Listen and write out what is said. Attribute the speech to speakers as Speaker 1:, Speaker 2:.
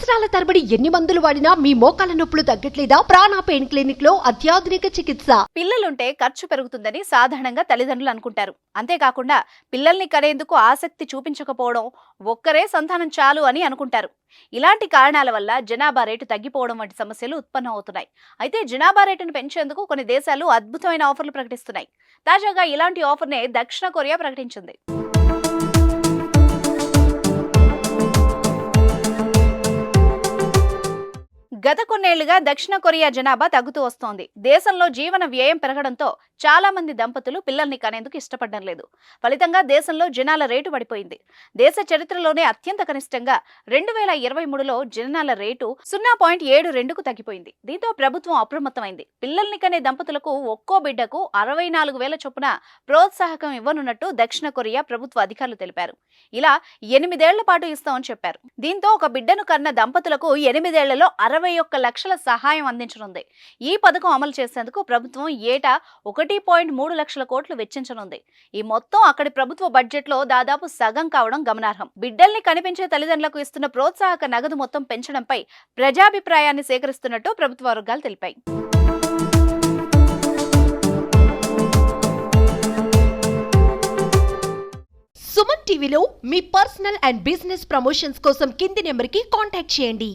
Speaker 1: సంవత్సరాల తరబడి ఎన్ని మందులు వాడినా మీ మోకాల నొప్పులు తగ్గట్లేదా? ప్రాణ పెయిన్ క్లినిక్ లో అత్యాధునిక చికిత్స.
Speaker 2: పిల్లలుంటే ఖర్చు పెరుగుతుందని సాధారణంగా తల్లిదండ్రులు అనుకుంటారు. అంతేకాకుండా పిల్లల్ని కనేందుకు ఆసక్తి చూపించకపోవడం, ఒక్కరే సంతానం చాలు అని అనుకుంటారు. ఇలాంటి కారణాల వల్ల జనాభా రేటు తగ్గిపోవడం వంటి సమస్యలు ఉత్పన్నం అవుతున్నాయి. అయితే జనాభా రేటును పెంచేందుకు కొన్ని దేశాలు అద్భుతమైన ఆఫర్లు ప్రకటిస్తున్నాయి. తాజాగా ఇలాంటి ఆఫర్నే దక్షిణ కొరియా ప్రకటించింది. గత కొన్నేళ్లుగా దక్షిణ కొరియా జనాభా తగ్గుతూ వస్తోంది. దేశంలో జీవన వ్యయం పెరగడంతో చాలా మంది దంపతులు పిల్లల్ని కనేందుకు ఇష్టపడడం లేదు. ఫలితంగా దేశంలో జనాల రేటు పడిపోయింది. దేశ చరిత్రలోనే అత్యంత కనిష్టంగా 2023లో జనాల రేటు 0.72కు తగ్గిపోయింది. దీంతో ప్రభుత్వం అప్రమత్తమైంది. పిల్లల్ని కనే దంపతులకు ఒక్కో బిడ్డకు 64,000 చొప్పున ప్రోత్సాహకం ఇవ్వనున్నట్టు దక్షిణ కొరియా ప్రభుత్వ అధికారులు తెలిపారు. ఇలా 8 ఏళ్ల పాటు ఇస్తామని చెప్పారు. దీంతో ఒక బిడ్డను కన్న దంపతులకు 8 ఏళ్లలో 61 లక్షల సహాయం అందించనుంది. ఈ పథకం అమలు చేసేందుకు ప్రభుత్వం ఏటా 1.3 లక్షల కోట్లు వెచ్చించనుంది. ఈ మొత్తం అక్కడి ప్రభుత్వ బడ్జెట్ లో దాదాపు సగం కావడం గమనార్హం. బిడ్డల్ని కనిపించే తల్లిదండ్రులకు ఇస్తున్న ప్రోత్సాహక నగదు మొత్తం పెంచడంపై ప్రజాభిప్రాయాన్ని సేకరిస్తున్నట్టు ప్రభుత్వ వర్గాలు తెలిపాయి.
Speaker 1: సుమన్ టీవీలో మీ పర్సనల్ అండ్ బిజినెస్ ప్రమోషన్స్ కోసం కింది నెంబర్కి కాంటాక్ట్ చేయండి.